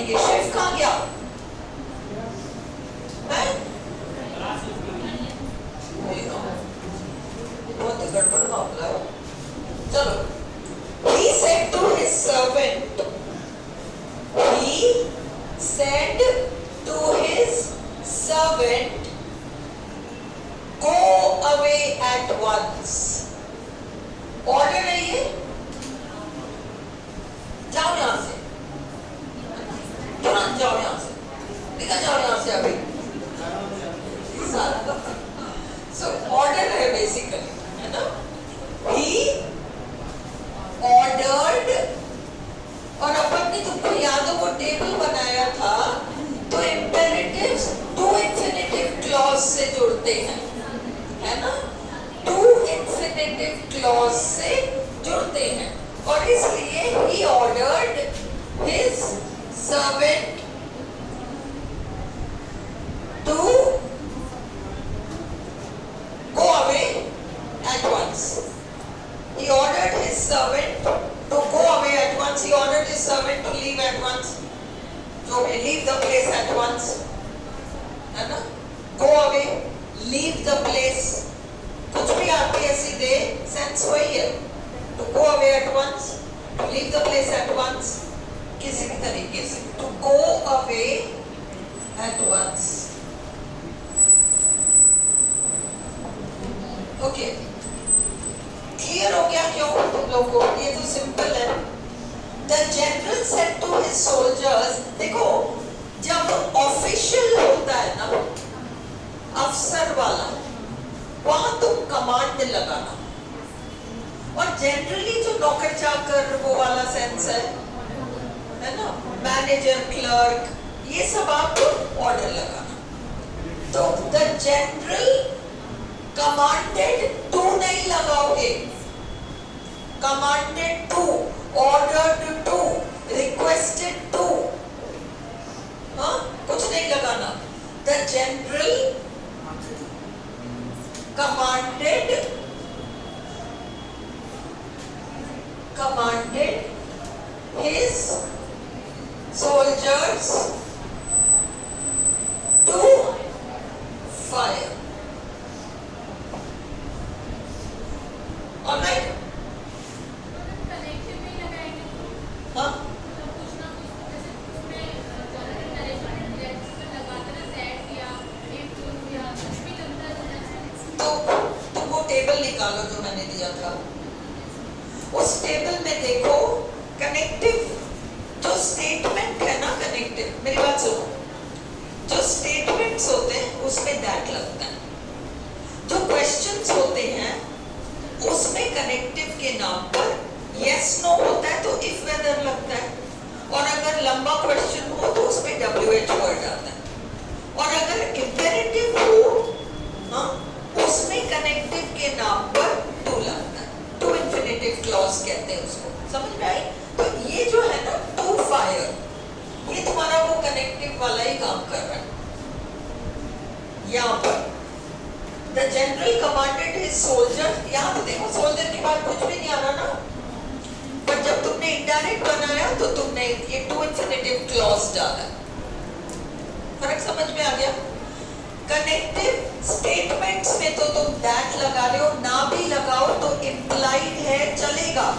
ये शिव कहाँ गया है? बहुत गड़बड़ मामला है। चलो, he said to his servant, he said to his servant, go away at once. Order है ये, जाओ यहां से, तुरंत जाओ यहां से, निकल जाओ यहां से अभी। So order है basically, है ना? He ordered, और अपन ने तुमको याद हो वो टेबल बनाया था, तो imperatives to infinitive clause से जुड़ते हैं, है ना? to infinitive clause से जुड़ते हैं, और इसलिए he ordered his servant to go away at once. He ordered his servant to go away at once. He ordered his servant to leave at once. So leave the place at once. है ना? Go away, leave the place. कुछ भी आपके ऐसी दे, sense वही है. To go away at once, to leave the place at once. किसी भी तरीके से. To go away at once. Okay. Clear हो गया क्यों तुम लोग को? ये तो सिंपल है. The general said to his soldiers, देखो जब ऑफिशियल होता है ना, अफसर वाला, वहां तुम कमांड लगाना, और जनरली जो नौकर चाकर वो वाला सेंस है ना, मैनेजर, क्लर्क, ये सब आप ऑर्डर लगाना. तो द जनरल कमांडेड टू नहीं लगाओगे, commanded to, ordered to, requested to, हाँ कुछ नहीं लगाना. The general commanded his soldiers to fire. All right? हाँ? तो तुमको टेबल निकालो जो मैंने दिया था, उस टेबल में देखो कनेक्टिव जो स्टेटमेंट है ना, कनेक्टिव, मेरी बात सुनो, जो स्टेटमेंट्स होते हैं उसमें दैट लगता है, जो क्वेश्चंस होते हैं उसमें कनेक्टिव के नाम पर यस नो होता है तो इफ वेदर लगता है, और अगर लंबा क्वेश्चन हो तो उसमें WH वर्ड आता है, और अगर इंपेरेटिव हो हाँ उसमें कनेक्टिव के नाम पर टू लगता है. टू इंफिनिटिव क्लॉज कहते हैं उसको. समझ में आई? तो ये जो है ना टू फायर, ये तुम्हारा वो कनेक्टिव वाला ही काम कर रहा है. यहाँ पर The general commanded his soldiers, यहाँ तो देखो सोल्जर के बाद कुछ भी नहीं आ रहा ना, पर जब तुमने इनडायरेक्ट बनाया तो तुमने ये टू इंफिनिटिव क्लॉज डाला. फर्क समझ में आ गया? कनेक्टिव स्टेटमेंट्स में तो तुम दैट लगा रहे हो, ना भी लगाओ तो इम्प्लाइड है चलेगा,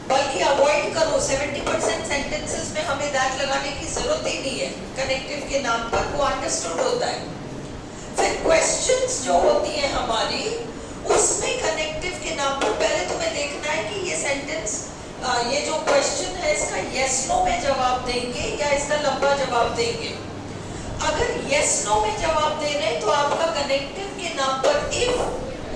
बल्कि अवॉइड करो. 70% सेंटेंसेस में हमें दैट लगाने की जरूरत ही नहीं है, कनेक्टिव के नाम पर वो अंडरस्टूड होता है. फिर क्वेश्चंस जो होती है हमारी, उसमें कनेक्टिव के नाम पर पहले तुम्हें देखना है कि ये सेंटेंस, ये जो क्वेश्चन है इसका यस नो में जवाब देंगे या इसका लंबा जवाब देंगे. अगर यस नो में जवाब दे रहे हैं तो आपका कनेक्टिव के नाम पर इफ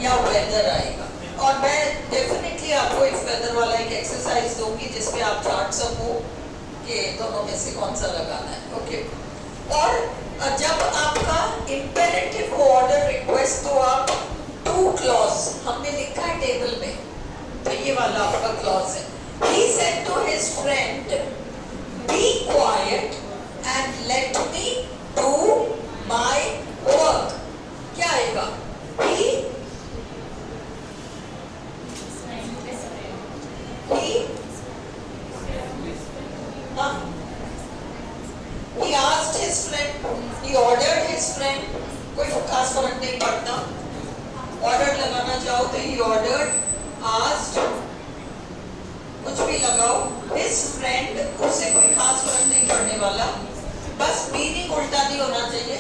या वेदर आएगा, और मैं डेफिनेटली आपको इफ वेदर वाला एक एक्सरसाइज दूंगी जिसपे आप जान सको कि दोनों में से कौन सा लगाना है. ओके. और जब आपका इंपेरेटिव हो ऑर्डर रिक्वेस्ट तो आप टू क्लॉज हमने लिखा है टेबल में, तो ये वाला आपका क्लॉज है. He said to his friend, be quiet and let me do my work. क्या आएगा? He his friend, he ordered his friend, कोई खास फर्क नहीं पड़ता, ऑर्डर लगाना चाहो तो he ordered, asked, कुछ भी लगाओ, his friend, उससे कोई खास फर्क नहीं पड़ने वाला, बस मीनिंग उल्टा नहीं होना चाहिए।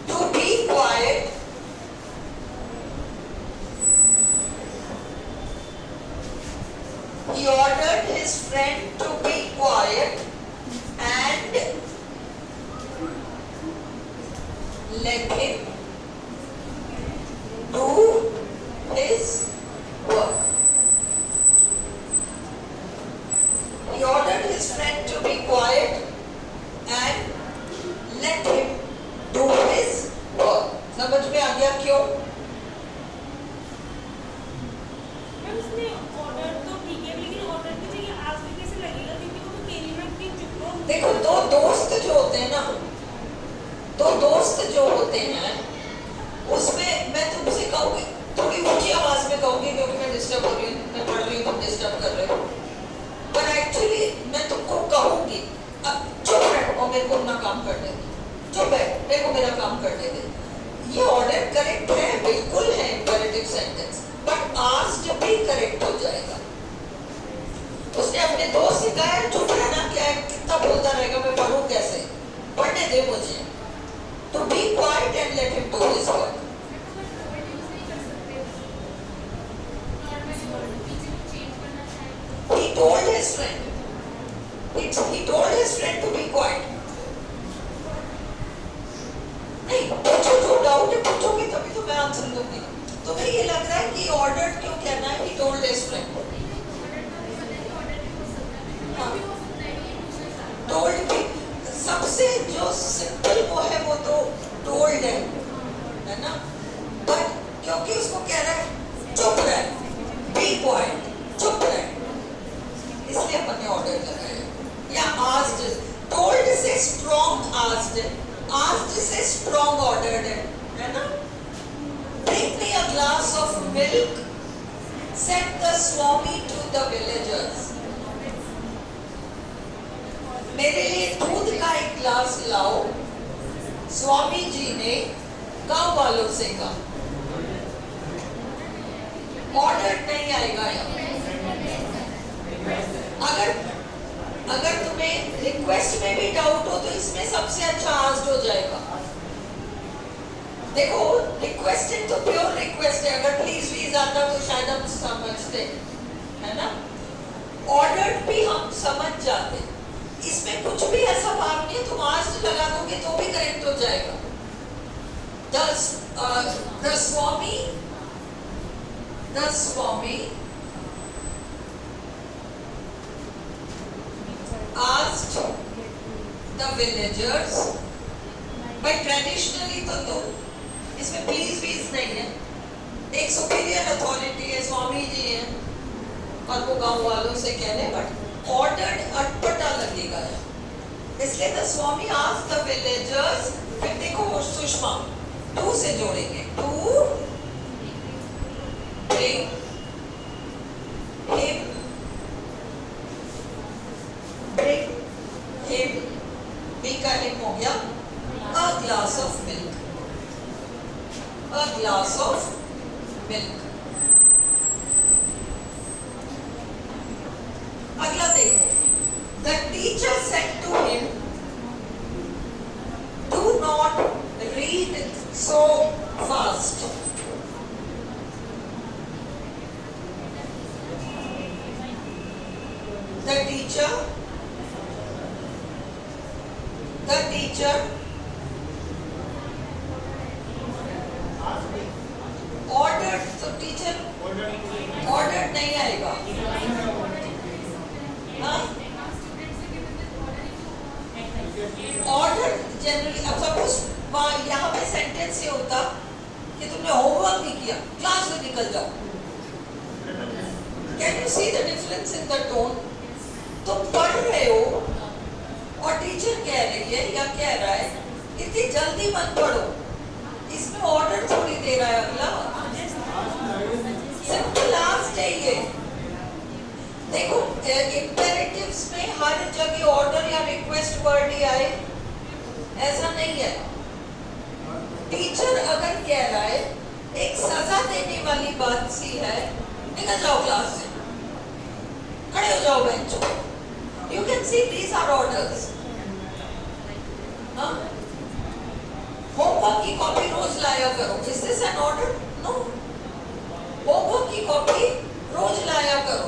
To be quiet, he ordered his friend to be quiet and let him do his work. He ordered his friend to be quiet and let him do his work. समझ में आ गया क्यों? देखो दो दोस्त जो होते हैं ना, दो दोस्त जो होते हैं उसमें मैं तुमसे कहूँगी, थोड़ी ऊंची आवाज में कहूँगी क्योंकि मैं डिस्टर्ब हो रही हूँ, मैं पढ़ रही हूँ, तुम डिस्टर्ब कर रहे हो, पर एक्चुअली मैं तुमको कहूँगी अब चुप बैठ और मेरे को अपना काम करने दे, चुप बैठ, मेरे को मेरा काम करने दे। ये ऑर्डर करेक्ट है, बिल्कुल है इंपेरेटिव सेंटेंस, बट आस्क्ड भी करेक्ट हो जाएगा। उसने अपने दोस्त से कहा है चुप रहना, क्या है कितना बोलता रहेगा, मैं पढ़ूं कैसे, पढ़ने दे मुझे, तो be quiet and let him do his work. He told his friend, he told his friend to be quiet. नहीं, पूछो जो डाउट है पूछोगे तभी तो मैं आंसर दूंगी। तुम्हें ये लग रहा है कि ऑर्डर क्यों कहना है, he told his friend, told भी सबसे जो सिंपल वो है वो तो टोल्ड है ना, बट क्योंकि उसको कह रहा है चुप रह, बी क्वाइट, चुप रह, इसलिए अपन ने ऑर्डर लगाया। या आस्क्ड, टोल्ड से स्ट्रॉन्ग आस्क्ड, आस्क्ड से स्ट्रॉन्ग ऑर्डर्ड है ना। Bring me a glass of milk, send the swami to the villagers, मेरे लिए दूध का एक ग्लास लाओ, स्वामी जी ने गांव वालों से कहा। ऑर्डर नहीं आएगा यहाँ। अगर तुम्हें रिक्वेस्ट में भी डाउट हो तो इसमें सबसे अच्छा आस्क्ड हो जाएगा। देखो रिक्वेस्टेड तो प्योर रिक्वेस्ट है, अगर प्लीज प्लीज आता तो शायद हम समझते, है ना। ऑर्डर्ड भी हम समझ जाते, इसमें कुछ भी ऐसा भाव नहीं है, तुम आस्क्ड लगा दोगे तो भी करेक्ट हो जाएगा। The Swami asked the villagers, by traditionally तो इसमें प्लीज प्लीज नहीं है, एक सुपीरियर अथॉरिटी है, स्वामी जी है और वो गांव वालों से कहने, बट ऑर्डर्ड अटपटा लगेगा, इसलिए the swami asked the villagers. फिर देखो सुषमा टू से जोड़ेंगे, to bring him, bring him, B का हिम हो गया, a glass of milk, a glass of milk. अगला देखो, the teacher said to him, do not read so fast. The teacher ordered, तो टीचर ordered नहीं आएगा, ऑर्डर जनरली। अब suppose यहाँ पे सेंटेंस ये होता कि तुमने होमवर्क नहीं किया, क्लास में निकल जाओ। Can you see the difference in the tone? तुम पढ़ रहे हो और टीचर कह रही है या कह रहा है इतनी जल्दी मत पढ़ो, इसमें ऑर्डर थोड़ी दे रहा है अगला, सिंपल आस्क्ड है ये। देखो इम्पेरेटिव्स में हर जगह ऑर्डर या रिक्वेस्ट वर्ड ही आए, ऐसा नहीं है। टीचर अगर कह रहा है, एक सजा देने वाली बात सी है, निकल जाओ क्लास से, खड़े हो जाओ बेंच पर। You can see these are orders. Homework की कॉपी रोज लाया करो, is this an order? No. Homework की कॉपी रोज लाया करो,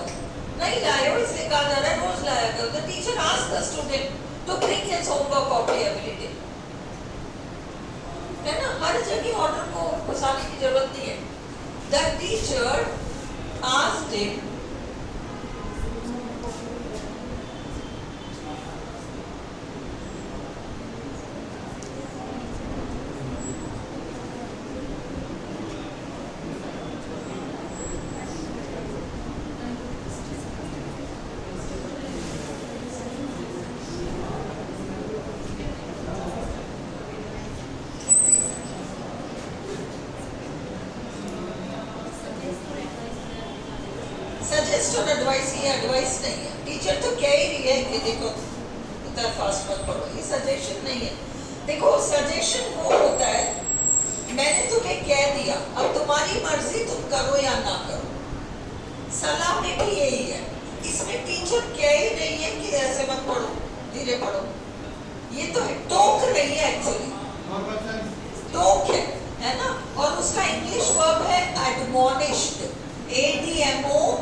नहीं लाए हो इसलिए कहा जा रहा है रोज लाया करो। The teacher asks the student to bring his homework copy every day, है ना? हर जगह ऑर्डर को घुसाने की जरूरत नहीं है। The teacher asked him suggest और एडवाइस, ये एडवाइस नहीं है। टीचर तो कह ही रही है कि देखो इतना फास्ट मत पढ़ो, ये सजेशन नहीं है। देखो सजेशन वो होता है, मैंने तुम्हें कह दिया, अब तुम्हारी मर्जी तुम करो या ना करो। सलाह में भी यही है, इसमें टीचर कह ही रही है कि ऐसे मत पढ़ो, धीरे पढ़ो। ये तो है, टोक रही है एक्चुअली, टोक है ना? और उसका इंग्लिश वर्ब है एडमोनिश्ड, ADMONISHED.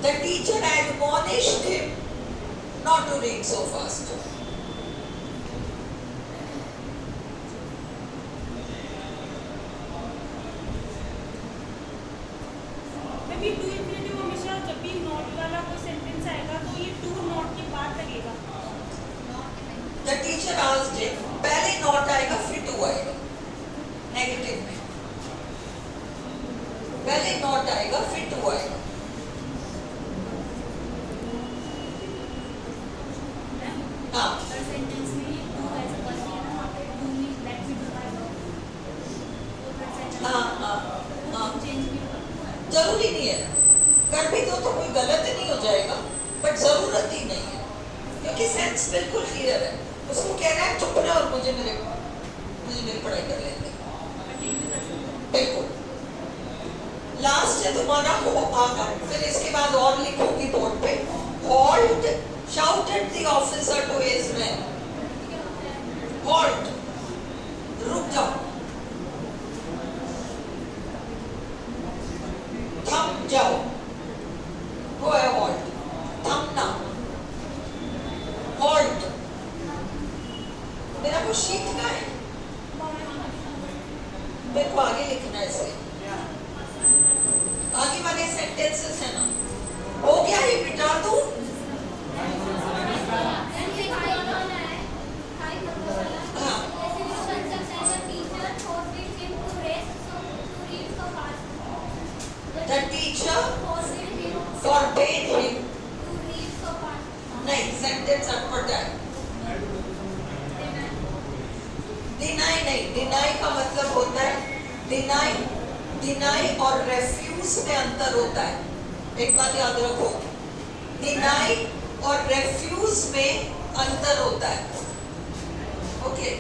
The teacher admonished him not to read so fast. maybe to infinitive हमेशा जब भी नॉट वाला कोई सेंटेंस आएगा तो ये टू नॉट के बाद लगेगा। The teacher asked him, पहले नॉट आएगा फिर टू आएगा, नेगेटिव में पहले नॉट आएगा फिर टू आएगा। हाँ, सेंटेंस में ये टू ऐसा कर दिया ना, वहाँ पे to means that me do my work, तो हाँ, हाँ, हाँ, चेंज भी होगा। जरूरी नहीं है, कर भी दो तो कोई गलत नहीं हो जाएगा, बट जरूरत ही नहीं है, क्योंकि सेंस बिल्कुल क्लियर है। उसको कह रहा है चुप रहे और मुझे मेरी पढ़ाई कर लेंगे, बिल्कुल। लास्ट है तुम्हारा हो आगा, फिर इसके बाद और लिखोगी बोर्ड पे, halt shouted the officer to his men. Halt, रुक जाओ, थम जाओ, वो है halt, थमना, halt। मेरा को शीट का है, मेरे को आगे लिखना है इसे, आगे वाले सेंटेंसेस है ना, हो गया ये मिटा दूं? The teacher forbade him. नहीं, सेंटेंस अटपटा है। डिनाई नहीं, डिनाई का मतलब होता है, डिनाई और रेफ्यूज में अंतर होता है। एक बात याद रखो, डिनाई और रेफ्यूज में अंतर होता है। ओके,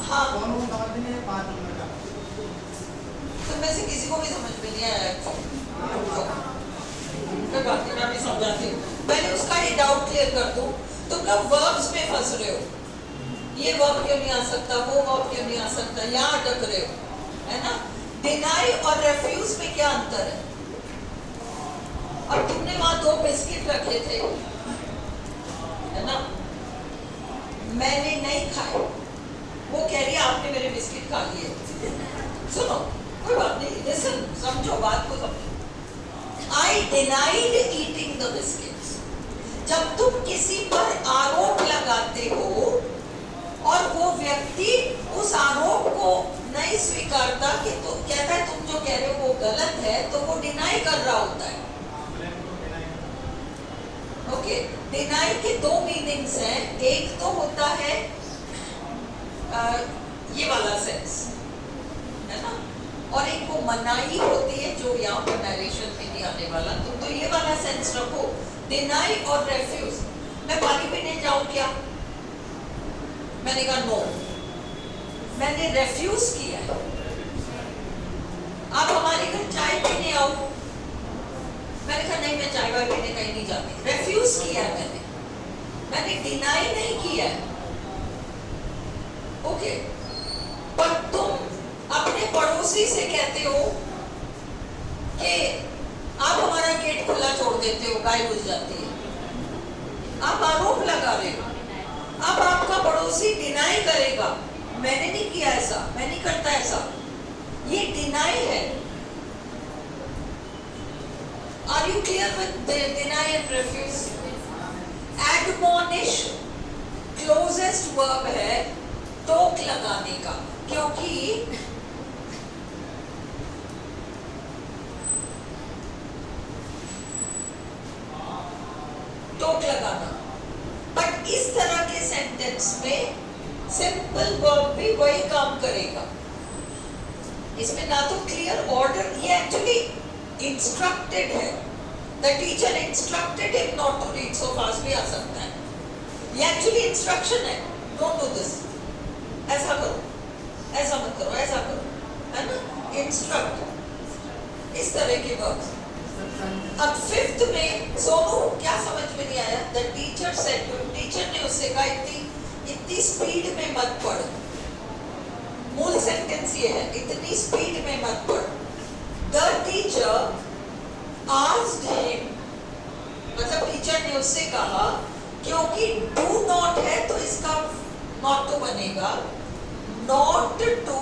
हाँ, तुम में से किसी को भी समझ में नहीं आया, मैं भी समझाती हूँ। मैंने उसका ये डाउट क्लियर कर दूं, तुम लोग वर्ब्स में फंस रहे हो, ये वर्ब क्यों नहीं आ सकता, वो वर्ब क्यों नहीं आ सकता, यहाँ अटक रहे हो, है ना? डिनाई और रेफ्यूज में क्या अंतर है? अब तुमने वहां 2 बिस्किट रखे थे, है ना? मैंने नहीं खाए, वो कह रही है आपने मेरे बिस्किट खा लिए। सुनो, कोई बात नहीं, लिसन, समझो बात को, समझो। I denied eating the biscuits. जब तुम किसी पर आरोप लगाते हो और वो व्यक्ति उस आरोप को नहीं स्वीकारता, कि तो कहता है तुम जो कह रहे हो वो गलत है, तो वो डिनाई कर रहा होता है। ओके, डिनाई के 2 मीनिंग्स हैं। एक तो होता है ये वाला सेंस, है ना, और एक वो मनाही होती है जो यहाँ पर नरेशन में नहीं आने वाला। तो ये वाला सेंस रखो, डिनाई और रेफ्यूज। मैं पानी पीने जाऊं क्या? मैंने कहा नो, मैंने रेफ्यूज किया है। आप हमारे घर चाय पीने आओ, मैंने कहा नहीं, मैं चाय वाय पीने कहीं नहीं जाती। रेफ्यूज किया है मैंने डिनाई नहीं किया है। ओके, पर तुम अपने पड़ोसी से कहते हो कि आप हमारा गेट खुला छोड़ देते हो, गाय घुस जाती है। आप आरोप लगा रहे हो। अब आपका पड़ोसी डिनाई करेगा, मैंने नहीं किया ऐसा, मैं नहीं करता ऐसा, ये डिनाई है। Are you clear with deny and refuse? Admonish closest verb है टोक लगाने का, क्योंकि टोक लगाना। बट इस तरह के सेंटेंस में सिंपल वर्ब भी वही काम करेगा। इसमें ना तो क्लियर ऑर्डर, ये एक्चुअली इंस्ट्रक्टेड है, the teacher instructed him not to read so fast भी आ सकता है। ये एक्चुअली इंस्ट्रक्शन है, डोंट डू दिस, ऐसा करो, ऐसा मत करो, ऐसा करो, है ना? इंस्ट्रक्ट, इस तरह के वर्ब्स। अब फिफ्थ में सोनू क्या समझ में नहीं आया? द टीचर सेड, टीचर ने उससे कहा इतनी स्पीड में मत पढ़। मूल सेंटेंस ये है, इतनी स्पीड में मत पढ़। द टीचर आस्क्ड हिम, मतलब टीचर ने उससे कहा, क्योंकि डू नॉट है तो इसका नॉट तो बनेगा, not to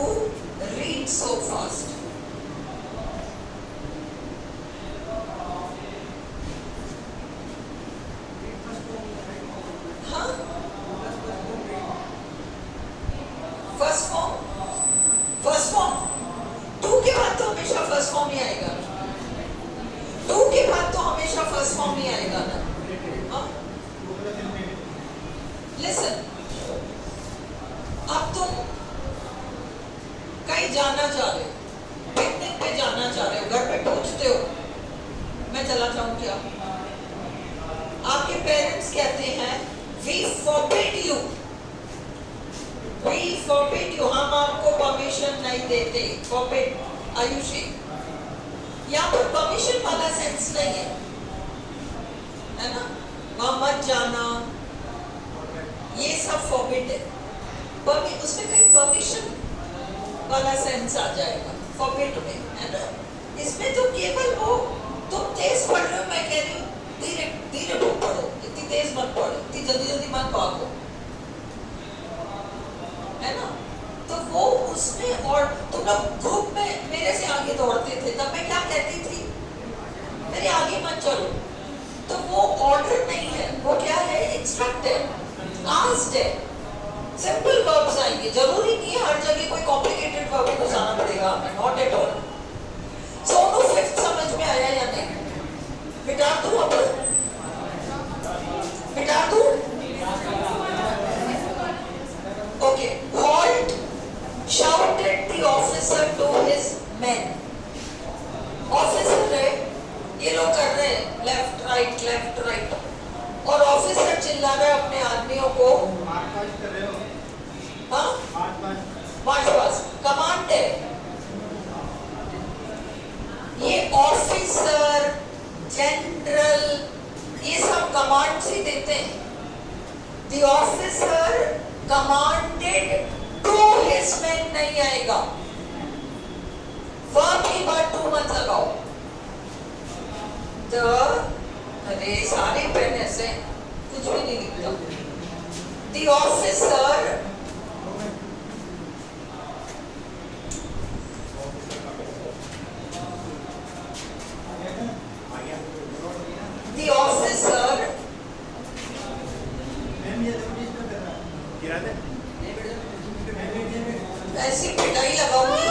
read so fast. हाँ, फर्स्ट फॉर्म टू के बाद तो हमेशा फर्स्ट फॉर्म ही आएगा। टू के बाद तो हमेशा फर्स्ट फॉर्म ही आएगा ना। लिसन, अब तुम कहीं जाना चाह रहे हो, पिकनिक पे जाना चाह रहे हो, घर पे पूछते हो मैं चला जाऊं क्या? आपके पेरेंट्स कहते हैं वी फॉरबिड यू, हम आपको परमिशन नहीं देते। फॉरबिड, आयुषी, यहाँ पर परमिशन वाला सेंस नहीं है ना? वहां मत जाना, ये सब फॉरबिड है। उसमें कहीं परमिशन वाला सेंस आ जाएगा फॉरबिड में, है ना? इसमें तो केवल वो, तुम तेज पढ़ रहे हो, मैं कह रही हूँ धीरे धीरे पढ़ो, इतनी तेज मत पढ़ो, इतनी जल्दी जल्दी मत भागो, है ना? तो वो उसमें, और तुम लोग ग्रुप में मेरे से आगे दौड़ते थे, तब मैं क्या कहती थी? मेरे आगे मत चलो। तो वो ऑर्डर नहीं है, वो क्या है? इंस्ट्रक्ट है, आस्क्ड है। सिंपल वर्ब्स आएंगे, जरूरी नहीं है हर जगह कोई कॉम्प्लिकेटेड वर्ब घुसाना पड़ेगा हमें, not at all. Sonu fifth समझ में आया या नहीं? मिटा दूं अब? मिटा दूं? Okay, halt shouted the officer to his men. Officer है, ये लोग कर रहे हैं लेफ्ट राइट, और ऑफिसर चिल्ला रहे अपने आदमियों को, हाँ, मार्च पास, कमांड है। ये ऑफिसर, जनरल, ये सब कमांड से देते हैं। The officer commanded to his men नहीं आएगा, वर्ब की बात टू मत लगाओ। अरे सारे पेन ऐसे कुछ भी नहीं लिखता। The officer ऐसी पिटाई लगाऊंगी,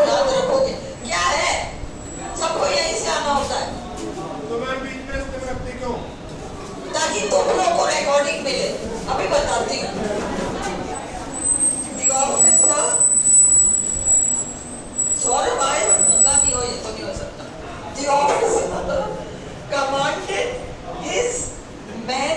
याद रखोगे। क्या है, सबको यहीं से आना होता है, तो मैं बीच में रखती क्यों? ताकि तुम लोगों को रिकॉर्डिंग मिले। अभी बताती हूँ। सौरभ आए, गंगा भी हो, ये तो नहीं हो सकता। The officer commanded his men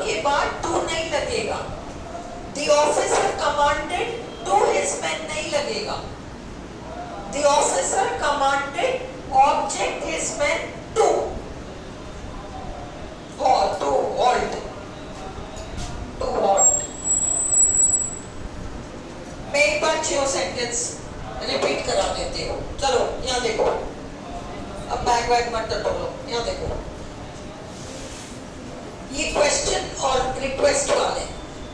के बाद टू नहीं लगेगा. The officer commanded to his men नहीं लगेगा. The officer commanded object his men to halt. To halt. मैं एक बार 6 सेंटेंस रिपीट करा देती हूँ. चलो यहाँ देखो. अब बैग वैग मत टटोलो. यहाँ देखो. ये क्वेश्चन और रिक्वेस्ट वाले.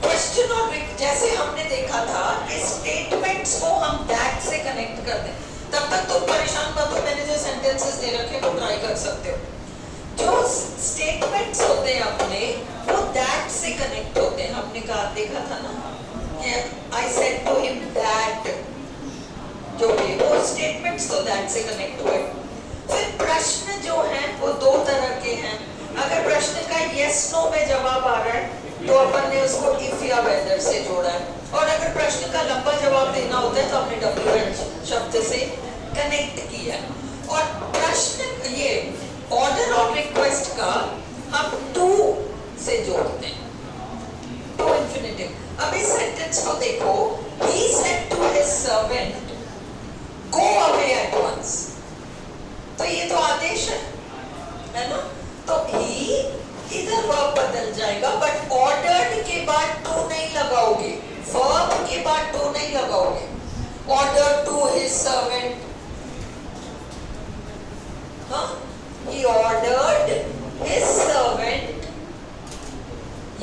क्वेश्चन और जैसे हमने देखा था कि स्टेटमेंट्स को हम दैट से कनेक्ट कर दें. तब तक तुम परेशान मत हो. मैंने जो सेंटेंसेस दे रखे वो ट्राई कर सकते हो. जो स्टेटमेंट्स होते हैं अपने वो दैट से कनेक्ट होते हैं. हमने कहा देखा था ना. I said to him that. जो भी वो स्टेटमेंट्स तो दैट से कनेक्ट हुए. फिर प्रश्न जो है वो दो तरह के हैं. अगर प्रश्न का यस नो में जवाब आ रहा है तो अपन ने उसको इफ या वेदर से जोड़ा है. और अगर प्रश्न का लंबा जवाब देना होता है तो हमने WH शब्द से कनेक्ट किया. और प्रश्न ये ऑर्डर और रिक्वेस्ट का हम टू से जोड़ते हैं. To infinitive. अब इस सेंटेंस को देखो. He said to his servant, go away at once. तो ये तो आदेश है ना. तो he इधर वर्ब बदल जाएगा बट ऑर्डर्ड के बाद टू नहीं लगाओगे. वर्ब के बाद टू नहीं लगाओगे. Order to his servant. हाँ, he ordered his servant.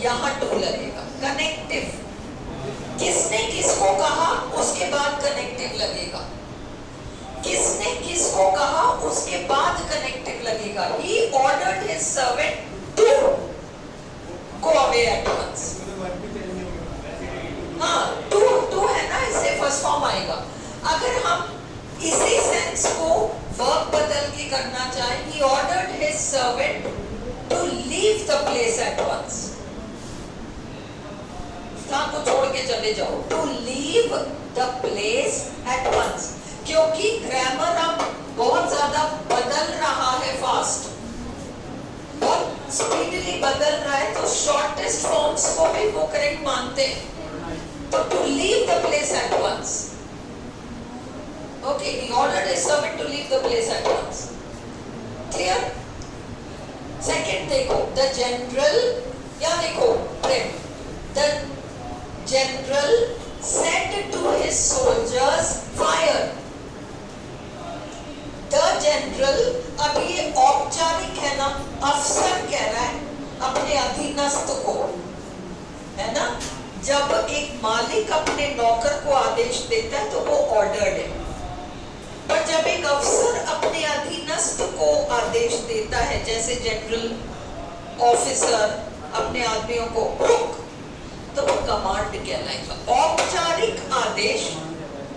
यहाँ टू लगेगा. कनेक्टिव. किसने किसको कहा उसके बाद कनेक्टिव लगेगा. किसने किसको कहा उसके बाद कनेक्टिव लगेगा. He ordered his servant to go away at once. हाँ, टू है ना. इससे फर्स्ट फॉर्म आएगा. अगर हम इसी सेंस को वर्ब बदल के करना चाहें, he ordered his servant to leave the place at once. स्थान को छोड़ के चले जाओ. To leave the place at once. क्योंकि ग्रामर अब बहुत ज्यादा बदल रहा है. फास्ट और स्पीडली बदल रहा है. तो शॉर्टेस्ट फॉर्म्स को भी वो करेक्ट मानते हैं. तो to leave the place at once. Okay, he ordered his servant to leave the place at once. Clear? Second देखो. The general. या देखो Prem. The general said to his soldiers, fire. The general. अब ये औपचारिक है ना. अफसर कह रहा है अपने अधीनस्थ को, है ना. जब एक मालिक अपने नौकर को आदेश देता है तो वो ऑर्डर्ड है. पर जब एक अफसर अपने अधीनस्थ को आदेश देता है, जैसे जनरल ऑफिसर अपने आदमियों को रुक, तो वो कमांड कहलाएगा. औपचारिक आदेश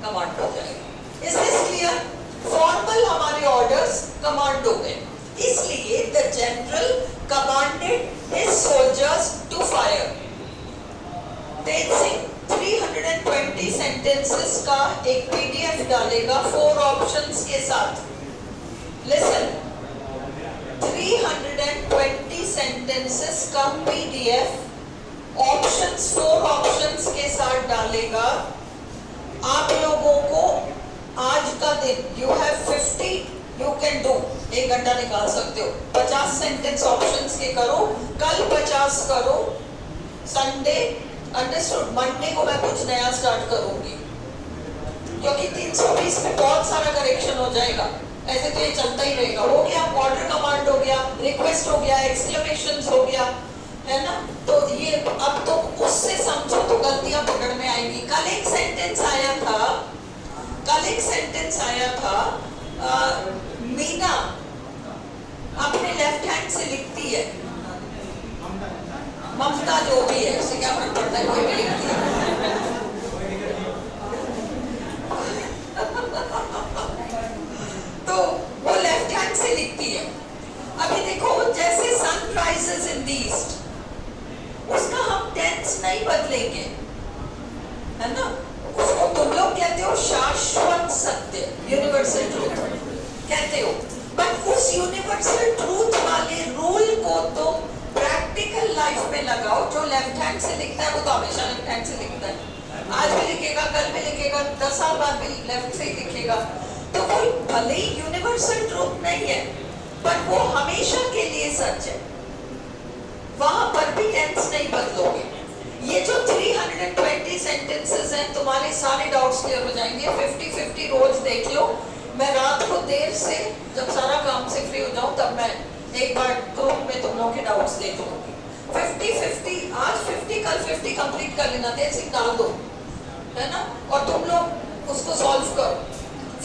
कमांड हो जाएगा. Is this clear? फॉर्मल हमारे ऑर्डर्स कमांड हो गए. इसलिए the general commanded his soldiers to fire. Tej Singh 320 sentences का एक PDF डालेगा 4 ऑप्शंस के साथ. लिसन. 320 सेंटेंसेस का PDF ऑप्शंस 4 ऑप्शंस के साथ डालेगा. आप लोगों को आज का दिन you have 50, you can do. 1 घंटा निकाल सकते हो. 50 सेंटेंस ऑप्शंस के करो. कल 50 करो. Sunday understood. मंडे को मैं कुछ नया स्टार्ट करूंगी क्योंकि 320 में बहुत सारा करेक्शन हो जाएगा. ऐसे तो ये चलता ही रहेगा. हो गया ऑर्डर कमांड हो गया, रिक्वेस्ट हो गया, एक्सक्लेमेशंस हो गया, है ना. तो ये अब तो उससे समझो तो गलतियां पकड़ में आएंगी. कल एक सेंटेंस आया था. मीना अपने लेफ्ट हैंड से लिखती है. ममता जो भी है उसे क्या फर्क पड़ता है, कोई भी लिखती है. तो वो लेफ्ट हैंड से लिखती है. अभी देखो जैसे sun rises in the east, उसका हम टेंस नहीं बदलेंगे, है ना. उसको तुम लोग कहते हो शाश्वत सत्य, यूनिवर्सल ट्रूथ कहते हो. बट उस यूनिवर्सल ट्रूथ वाले रूल को तुम प्रैक्टिस प्रैक्टिकल लाइफ में लगाओ। जो लेफ्ट हैंड से लिखता है वो तो हमेशा लेफ्ट हैंड से लिखता है, आज भी लिखेगा, कल भी लिखेगा, 10 साल बाद भी लेफ्ट से ही लिखेगा। तो वो भले ही यूनिवर्सल ट्रूथ नहीं है, पर वो हमेशा के लिए सच है। वहां पर भी टेंस नहीं बदलोगे। ये जो 320 सेंटेंसेस हैं, तुम्हारे सारे डाउट्स क्लियर हो जाएंगे। 50-50 रोज देख लो। मैं रात को देर से जब सारा काम से फ्री हो जाऊं तब मैं एक बार ग्रुप में तुम लोगों के डाउट्स देख लूंगी। 50-50 आज 50 कल 50 कंप्लीट कर लेना, देर से डाल दो, है ना, और तुम लोग उसको सॉल्व करो।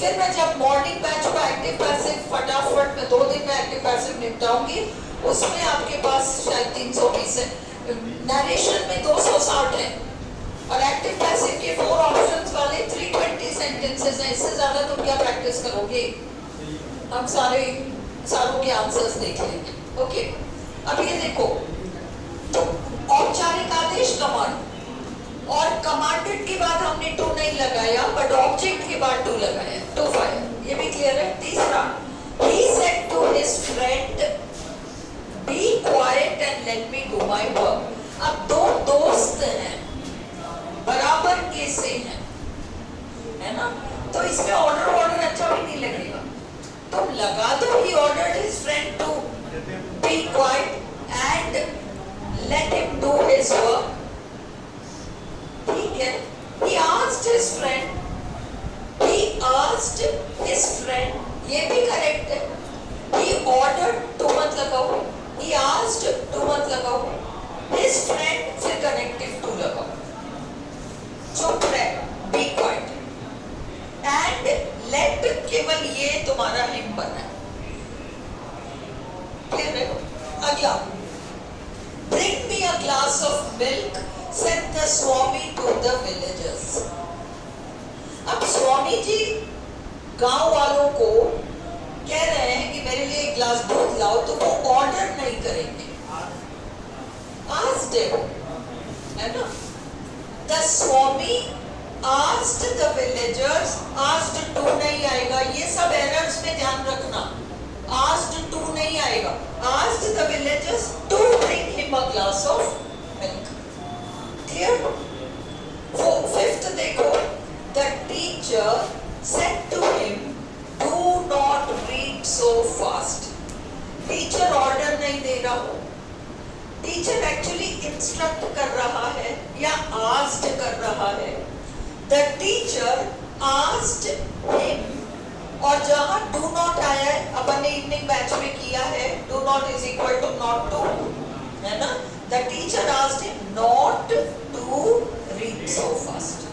फिर मैं जब मॉर्निंग बैच को एक्टिव पैसिव फटाफट में 2 दिन में एक्टिव पैसिव निपटाऊंगी, उसमें आपके पास शायद 320 है, नरेशन में 260 है, और एक्टिव पैसिव के 4 ऑप्शंस वाले 320 सेंटेंसेस हैं। इससे ज्यादा तुम क्या प्रैक्टिस करोगे? हम सारों के आंसर्स देख लेंगे। ओके, अब ये देखो, तो औपचारिक आदेश कमांड, और कमांडेड के बाद हमने टू नहीं लगाया, बट ऑब्जेक्ट के बाद टू लगाया, टू फायर। ये भी क्लियर है। तीसरा, he said to his friend, be quiet and let me do my work. अब 2 दोस्त हैं, बराबर के से हैं, है ना, तो इसमें ऑर्डर अच्छा भी नहीं लगेगा। तुम लगा दो, he ordered his friend to be quiet and let him do his work. ठीक है। He asked his friend, ये भी करेक्ट है। He ordered, टू मत लगाओ, he asked, टू मत लगाओ, his friend फिर कनेक्टिव टू लगाओ, चुप रहे, be quiet, and let केवल ये तुम्हारा हिम बना है। क्लियर है? अगला, bring me a glass of milk, said the Swami to the villagers. अब स्वामी जी गांव वालों को कह रहे हैं कि मेरे लिए एक ग्लास दूध लाओ, तो वो ऑर्डर नहीं करेंगे, asked him, है ना। The Swami asked the villagers, asked to नहीं आएगा, ये सब एरर्स में ध्यान रखना। asked to नहीं आएगा, asked the villagers to bring him a glass of milk. Clear? Fifth देखो, the teacher said to him, do not read so fast. Teacher order नहीं दे रहा, टीचर एक्चुअली इंस्ट्रक्ट कर रहा है या आस्क्ड कर रहा है। The teacher asked him, और जहां do not आया है, अपन ने इवनिंग बैच में किया है, do not is equal to not to, है ना। The teacher asked him not to read so fast.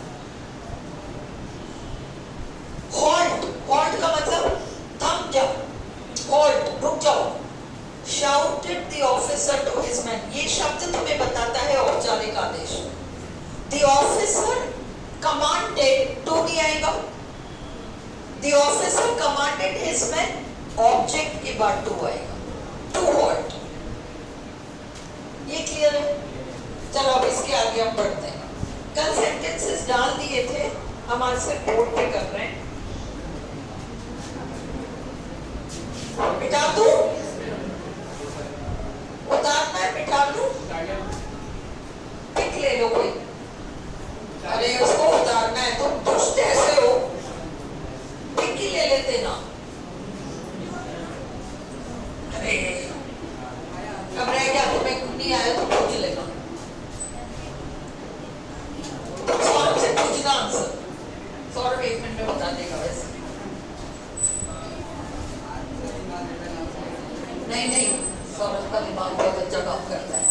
Halt का मतलब थम जाओ, halt रुक जाओ। Shouted the officer to his men. ये शब्द तुम्हें बताता है औपचारिक आदेश। The officer commanded, to नहीं आएगा। The officer commanded his men, object के बाद to आएगा, to halt. ये क्लियर है? चलो अब इसके आगे हम बढ़ते हैं। कल सेंटेंसेस डाल दिए थे, हम आज से बोर्ड पे कर रहे हैं। मिटा दूं? उतारना है, मिटा दूं? पिक ले लो कोई। अरे उसको उतारना है, तुम दुष्ट ऐसे हो, पिक ही ले लेते ना। अरे अब रह गया, तुम्हें नहीं आया तो पूछ लेना, तुम सौरभ से पूछना आंसर। सौरभ 1 मिनट में बता देगा वैसे। नहीं, सौरभ का दिमाग बहुत अच्छा काम करता है।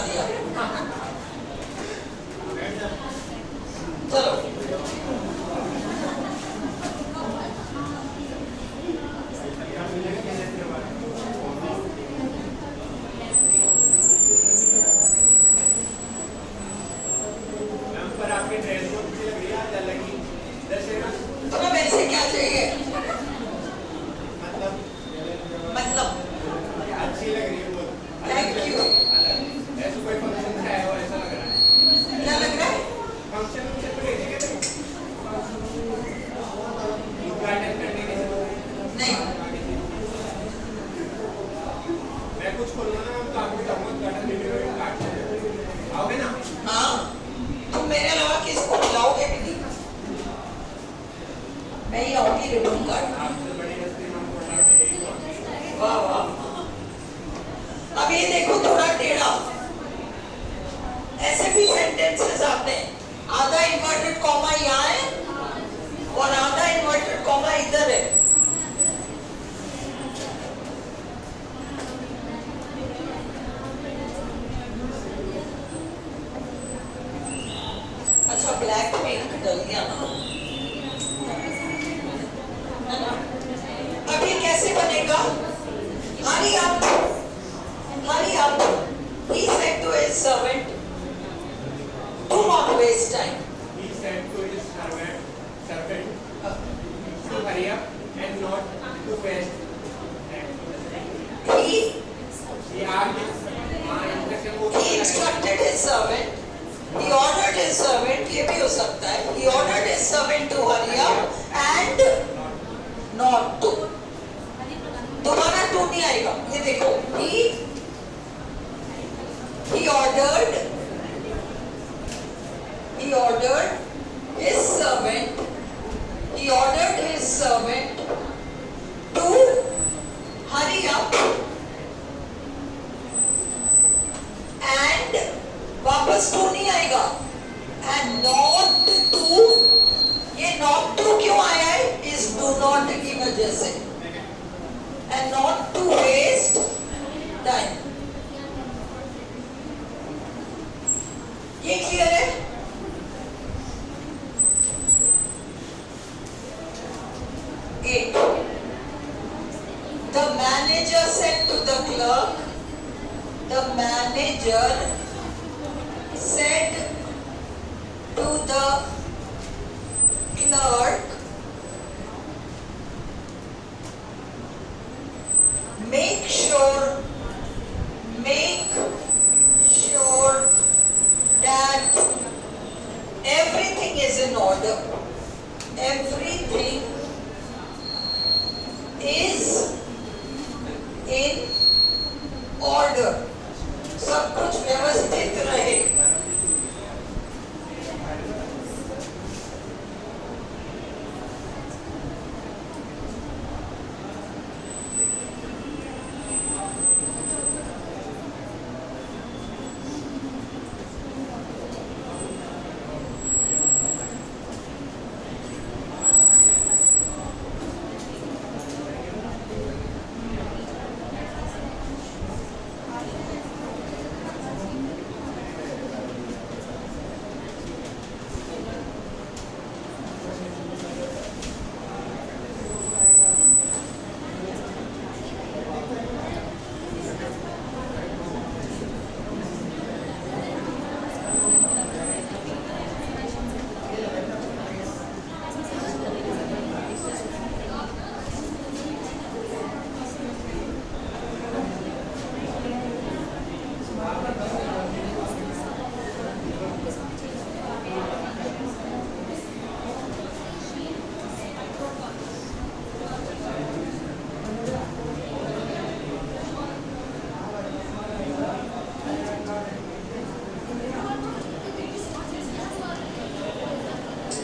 दिया। चलो पर आपके ड्रेस को अच्छी लग रही है, आज अलग ही ड्रेस है ना, तुम्हें मेरे से क्या चाहिए? मतलब मतलब अच्छी लग रही है बहुत। Thank you. अलग ऐसा कोई फंक्शन है वो ऐसा लग रहा है। क्या लग रहा है? फंक्शन से तो गई थी उद्घाटन करने के लिए। नहीं, मैं कुछ खोलूंगा ना तो आपको बताऊंगा उद्घाटन वीडियो में काट आओगे ना। हाँ, तुम मेरे अलावा किसको बुलाओगे भी नहीं? मैं ही आऊंगी रिबन कार्ड। आपसे बड़ी हस्ती हम कोटा में यही होती है। वाह वाह। अब ये देखो थोड़ा टेढ़ा, ऐसे भी सेंटेंसेस आते हैं, आधा इन्वर्टेड कॉमा यहाँ है और आधा इन्वर्टेड कॉमा इधर है। अच्छा ब्लैक पिंक डल गया ना, है ना? अब ये कैसे बनेगा? हरी आप, hurry up. He said to his servant, do not waste time. He said to his servant to hurry up and not to waste time. He asked his instruction को he instructed his servant, he ordered his servant, ये भी हो सकता है, he ordered his servant to hurry up and not to. दोबारा to नहीं आएगा, ये देखो, he ordered his servant to hurry up and वापस to नहीं आएगा and not to, ये not to क्यों आया है? इस do not की वजह से, and not to waste time. ये क्लियर है? Eight. The manager said to the clerk, the manager said to the clerk, make sure that everything is in order. Everything is in order. सब कुछ व्यवस्थित रहे.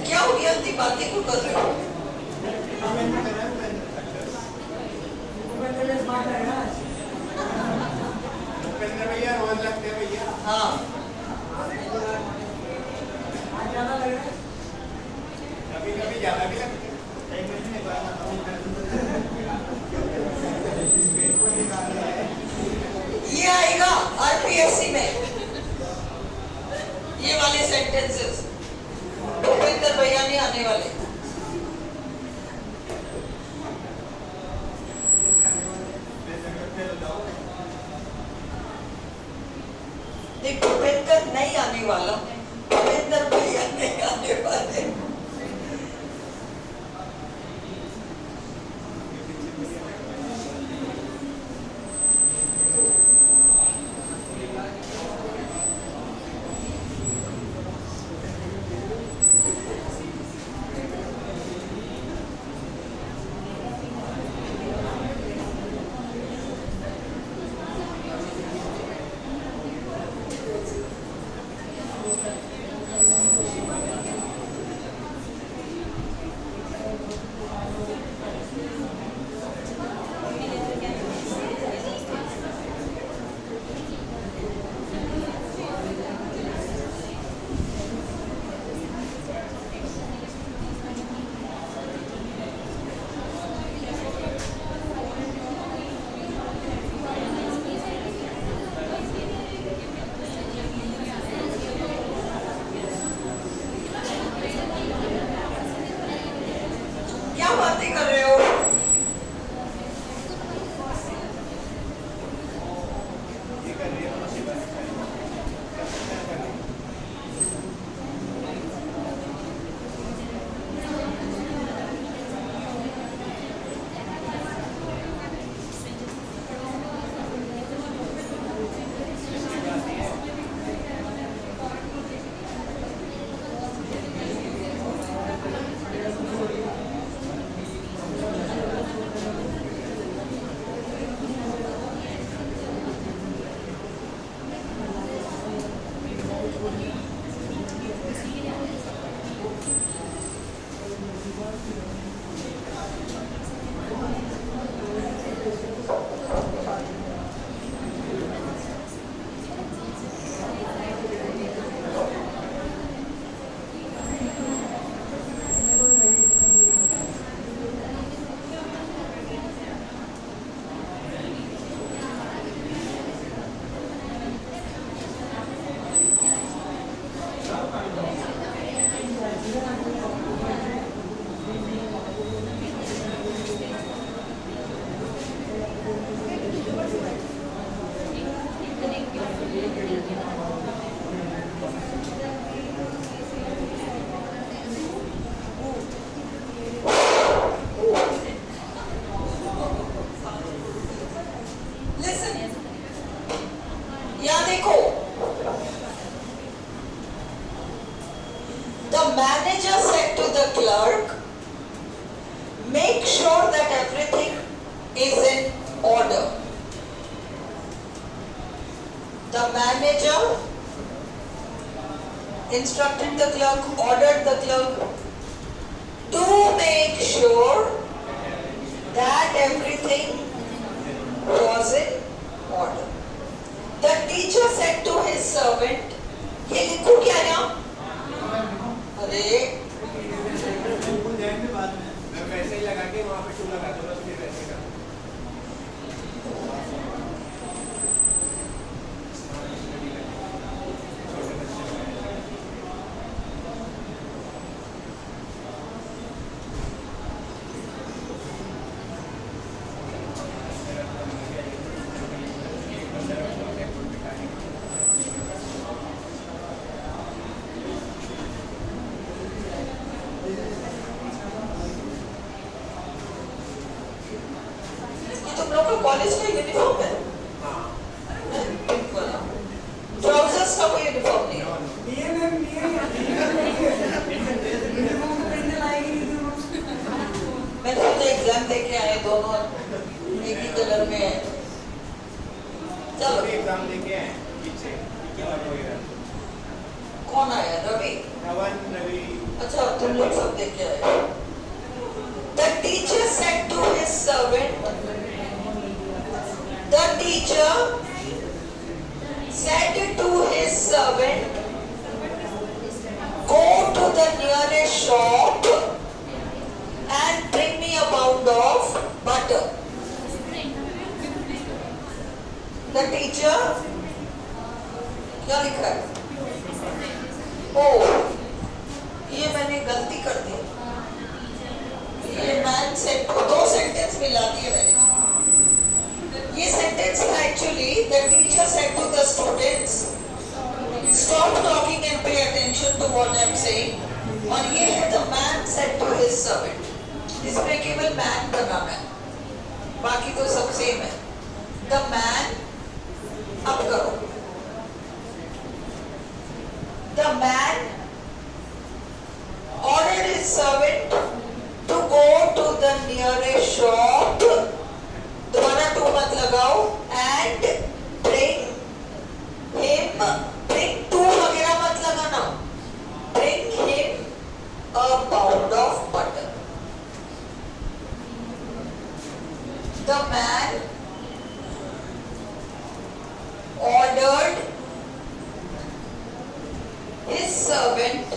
क्या हो गया? इतनी बातें क्यों कर रहे हो? उपेंद्र भैया रोज लगते हैं भैया। हाँ, कभी कभी ज्यादा भी लगते हैं। ये आएगा आरपीएससी में। sentences. भूपेंद्र भैया नहीं आने वाले. नहीं, भूपेंद्र नहीं आने वाला. भूपेंद्र भैया नहीं आने वाले. क्या बातें कर रहे हो? Listen. यहाँ देखो. The manager said to the clerk, make sure that everything is in order. The manager instructed the clerk, ordered the clerk to make sure that everything was in order. The teacher said to his servant, ये लिखो क्या यहाँ? अरे मैं वैसे ही लगा के वहाँ पे टू लगा दूँगा तो फिर वैसे कर. तुम लोग का कॉलेज का यूनिफॉर्म है? ट्राउजर्स का कोई यूनिफॉर्म नहीं है? मैं तो एग्जाम दे के आए दोनों एक ही कलर में है. चलो एग्जाम देके आए पीछे क्या वगैरह. कौन आया? रवि. रवि. अच्छा तुम लोग सब देख के आए. The teacher said to his servant, the teacher said to his servant, go to the nearest shop and bring me a pound of butter. The teacher, क्या लिखा है? ओ ये मैंने गलती कर दी, ये मैन सेड टू, दो सेंटेंस मिला दिए मैंने। ये सेंटेंस था actually the teacher said to the students stop talking and pay attention to what I am saying, और ये है the man said to his servant. इसमें केवल मैन बनाना है, बाकी तो सब सेम है। द मैन, अब करो, the man ordered his servant to go to the nearest shop, दोबारा टू मत लगाओ, and bring him, bring to वगैरह मत लगाना, bring him a pound of butter. The man ordered his servant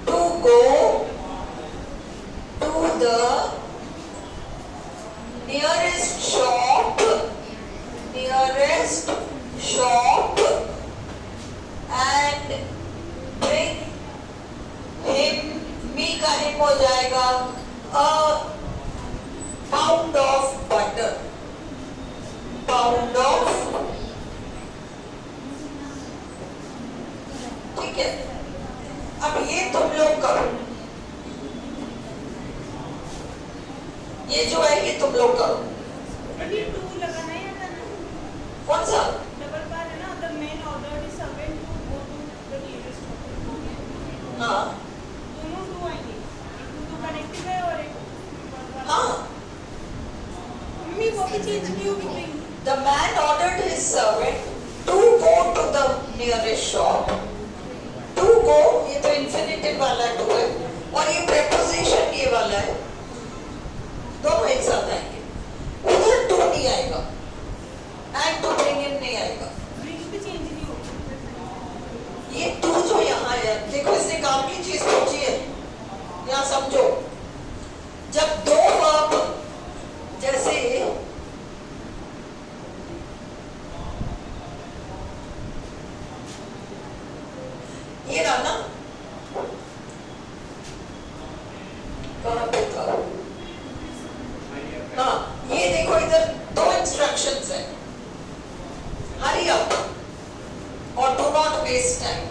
to go to the nearest shop and bring him, me का him हो जाएगा, a pound of butter, pound of, ठीक है। अब ये तुम लोग करो, ये जो है ये तुम लोग करो। ये टू लगाना है या करना? कौन सा? डबल बार है ना, the man ordered his servant to go to the nearest shop. हाँ दोनों टू आएंगे, एक टू कनेक्टिव है और एक हाँ। मम्मी वो भी चेंज नहीं होगी कहीं। The man ordered his servant to go to the nearest shop. To go ये तो infinitive वाला to है, और ये preposition ये वाला है, दोनों एक साथ आएंगे। उधर to नहीं आएगा, and to bring him नहीं आएगा। ब्रिंग भी चेंज नहीं होगी। ये to जो यहाँ है, देखो इसने काम की चीज सोची है, यहाँ समझो। जब दो verb जैसे ये रहा ना, कहाँ पे था? हाँ, ये देखो इधर दो इंस्ट्रक्शंस हैं, हरी अप और डू नॉट वेस्ट टाइम।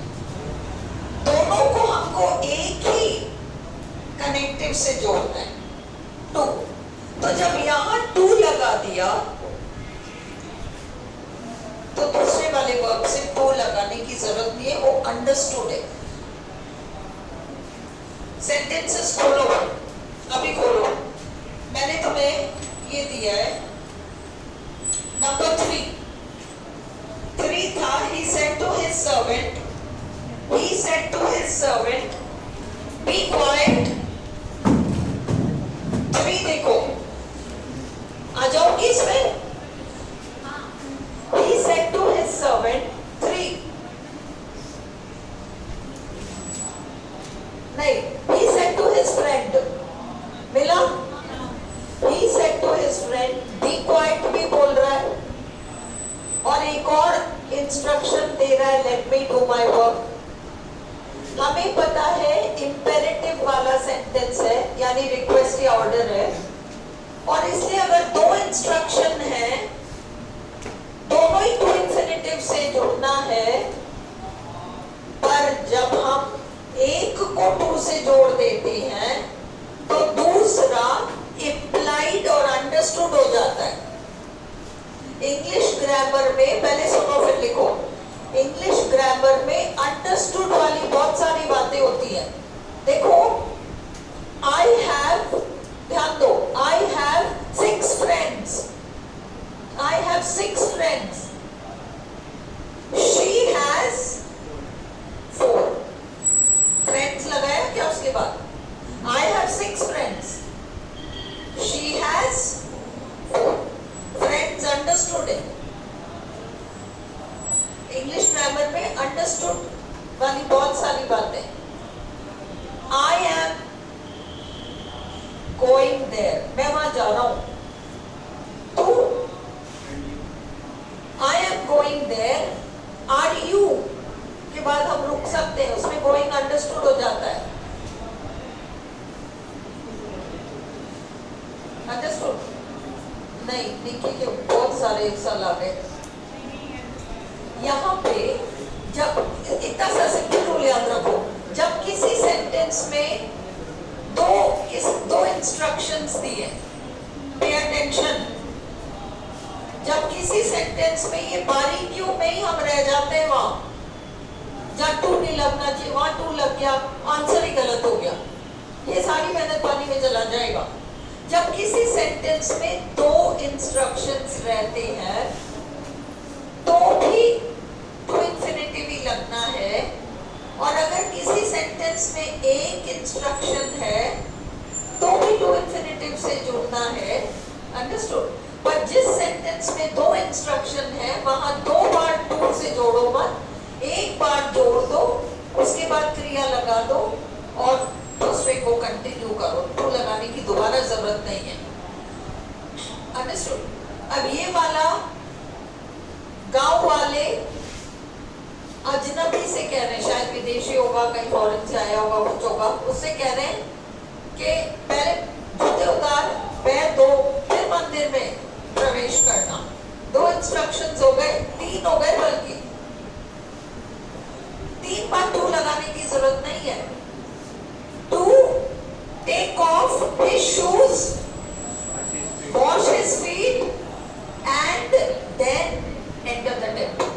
दोनों को हमको एक ही कनेक्टिव से जोड़ना है, टू। तो जब यहाँ टू लगा दिया तो दूसरे वाले वर्ब से टू लगाने की जरूरत नहीं है, वो अंडरस्टूड है। सेंटेंसेस खोलो, अभी खोलो। मैंने तुम्हें ये दिया है नंबर 3 था, he said to his servant be quiet। 3 देखो, आ जाओगी इसमें। He said to his servant 3 नहीं, he said to his friend, मिला? He said to his friend be quiet भी बोल रहा है, और एक और इंस्ट्रक्शन दे रहा है let me do my work। हमें पता है imperative वाला सेंटेंस है, यानी रिक्वेस्ट या ऑर्डर है, और इसलिए अगर दो इंस्ट्रक्शन है, दोनों ही टू इंफिनिटिव से जुड़ना है, पर जब हम एक को टू से जोड़ देते हैं तो दूसरा इम्प्लाइड और अंडरस्टूड हो जाता है। इंग्लिश ग्रामर में, पहले सुनो फिर लिखो, इंग्लिश ग्रामर में अंडरस्टूड वाली बहुत सारी बातें होती हैं। देखो, आई हैव, ध्यान दो, I have 6 friends, I have 6 friends. She has 4. Friends लगाया क्या उसके बाद? I have 6 friends. She has 4. Friends understood है। English grammar में understood वाली बहुत सारी बातें। I am going there. मैं वहाँ जा रहा हूँ। I am going there. Are के बाद हम रुक सकते हैं, उसमें गोइंग अंडरस्टूड हो जाता है। अंडरस्टूड नहीं, निकी के बहुत सारे एक्सल आ गए यहाँ पे। जब इतना सा सिंपल रूल याद रखो, जब किसी सेंटेंस में दो इंस्ट्रक्शंस दिए, पे अटेंशन, जब किसी सेंटेंस में ये बारीकियों में ही हम रह जाते हैं, वहां जब टू नहीं लगना चाहिए वहां टू लग गया, आंसर ही गलत हो गया, ये सारी मेहनत पानी में चला जाएगा। जब किसी सेंटेंस में दो इंस्ट्रक्शंस रहते हैं तो भी टू इंफिनिटिव ही लगना है, और अगर किसी सेंटेंस में एक इंस्ट्रक्शन है तो भी टू इंफिनिटिव से जुड़ना है। अंडरस्टूड? पर जिस सेंटेंस में दो इंस्ट्रक्शन है वहां दो बार टू से जोड़ो मत, एक बार जोड़ दो, उसके बाद क्रिया लगा दो और दूसरे को कंटिन्यू करो। टू लगाने की दोबारा जरूरत नहीं है। अंडरस्टूड? अब ये वाला गांव वाले अजनबी से कह रहे हैं, शायद विदेशी होगा, कहीं फॉरेन से आया होगा, कुछ होगा, उससे कह रहे हैं कि पहले जूते उतार, पैर धो, फिर मंदिर में प्रवेश करना। दो इंस्ट्रक्शंस हो गए, तीन हो गए, बल्कि तीन बार टू लगाने की जरूरत नहीं है। To take off his shoes, wash his feet and then enter the temple.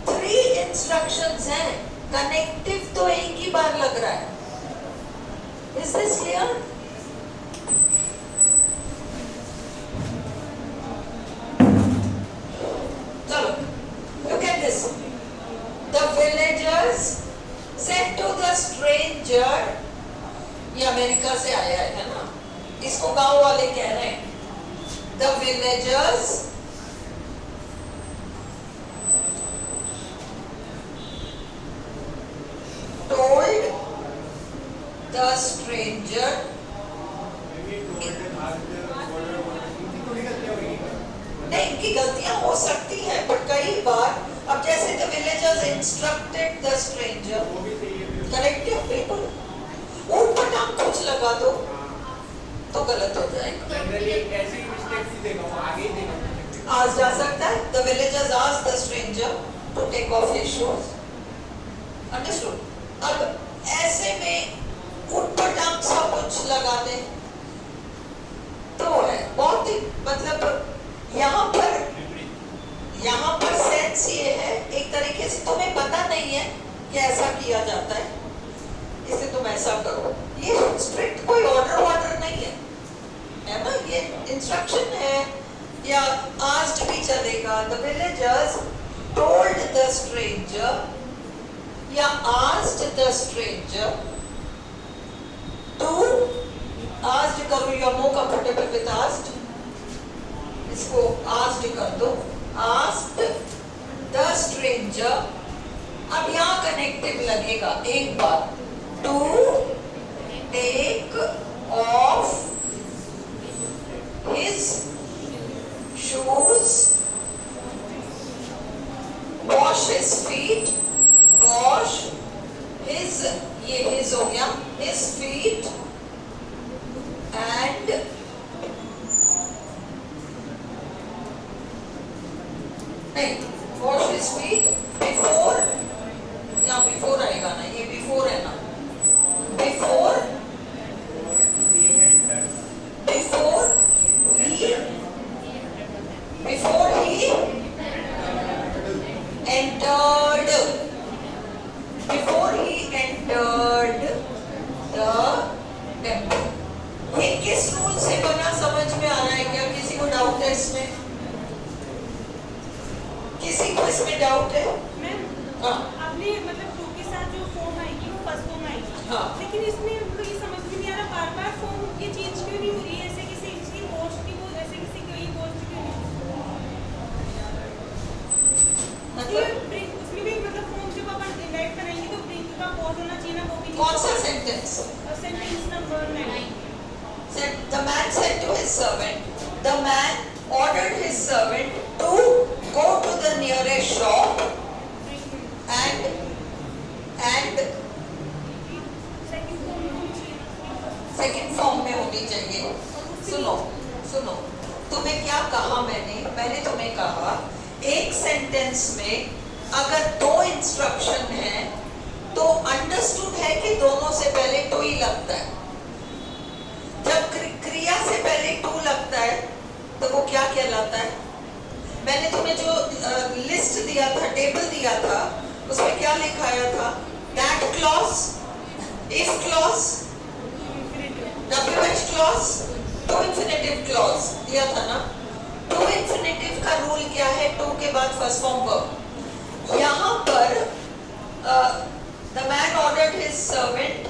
Three instructions हैं, कनेक्टिव तो एक ही बार लग रहा है। Is this clear? चलो, look at this. The villagers said to the stranger, ये अमेरिका से आया है ना, इसको गांव वाले कह रहे हैं। The villagers told the stranger, नहीं, इनकी गलतियां हो सकती हैं, पर कई बार, अब जैसे the villagers instructed the stranger, corrective बिल्कुल, ऊट पटांग कुछ लगा दो तो गलत हो जाएगा। जनरली ऐसी मिस्टेक्स ही देखा हूं, आगे ही देखा हूं। आज जा सकता है, the villagers asked the stranger to take off his shoes. Understood? अब ऐसे में उठपटांग सा कुछ लगा दे तो है बहुत ही, मतलब यहाँ पर सेंस ये है, एक तरीके से तुम्हें पता नहीं है कि ऐसा किया जाता है, इसे तुम ऐसा करो। ये स्ट्रिक्ट कोई ऑर्डर नहीं है ना, ये इंस्ट्रक्शन है, या आस्क्ड भी चलेगा। The villagers told the stranger या asked the stranger to, asked करो, you are more comfortable with asked, इसको asked कर दो, asked the stranger। अब यहाँ कनेक्टिव लगेगा एक बार, to take off his shoes, wash his feet, wash his, ये his हो गया, his feet and नहीं, wash his feet before, या before आएगा ना, ये before है ना, before he entered, before he entered the temple। ये किस रूल से बना, समझ में आ रहा है क्या? किसी को डाउट है इसमें? किसी को इसमें डाउट है? हाँ, आपने मतलब टू के साथ जो फॉर्म आएगी वो फर्स्ट फॉर्म आएगी, हाँ। लेकिन इसमें मतलब ये समझ में नहीं आ रहा, बार फॉर्म की चेंज क्यों नहीं हो रही है? ऐसे किसी की पोस्ट की वो, ऐसे किसी की पोस्ट क्यों नहीं? मतलब उसमें भी मतलब फॉर्म जब अपन डिवाइड बनाएंगे तो ब्रिंग का पॉज होना चाहिए ना, वो भी कौन सा sentence? Sentence number 9। The man said to his servant, the man ordered his servant to go to the nearest shop and second form में होनी चाहिए। सुनो तुम्हें क्या कहा मैंने तुम्हें कहा एक सेंटेंस में अगर दो इंस्ट्रक्शन है तो अंडरस्टूड है कि दोनों से पहले टू ही लगता है। जब क्रिया से पहले टू लगता है तो वो क्या कहलाता है? मैंने तुम्हें जो लिस्ट दिया था, टेबल दिया था, उसमें क्या लिखाया था? That clause, if clause, WH clause, to infinitive clause दिया था ना। टू इंफिनिटिव का रूल क्या है? टू के बाद फर्स्ट फॉर्म वर्ब। यहाँ पर the man ordered his servant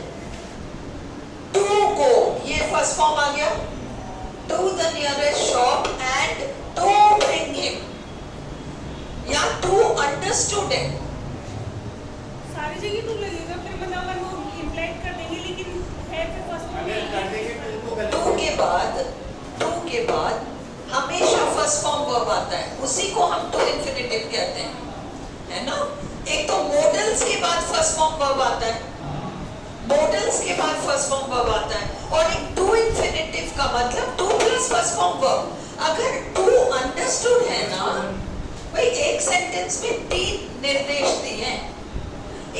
to go, ये फर्स्ट फॉर्म आ गया। To the nearest shop and to bring him, या टू अंडरस्टूड है। सारी जगह टू लगेगा, फिर मतलब अगर वो इम्प्लाइड कर देंगे, लेकिन है फिर फर्स्ट अगर कर देंगे तो इनको गलत टू के बाद हमेशा फर्स्ट फॉर्म वर्ब आता है, उसी को हम टू इंफिनिटिव कहते हैं, है ना। एक तो मॉडल्स के बाद फर्स्ट फॉर्म वर्ब आता है, मॉडल्स के बाद फर्स्ट फॉर्म वर्ब आता है, और एक टू इंफिनिटिव का मतलब two plus first form verb. अगर टू अंडरस्टूड है ना भाई, एक सेंटेंस में 3 निर्देश दिए हैं।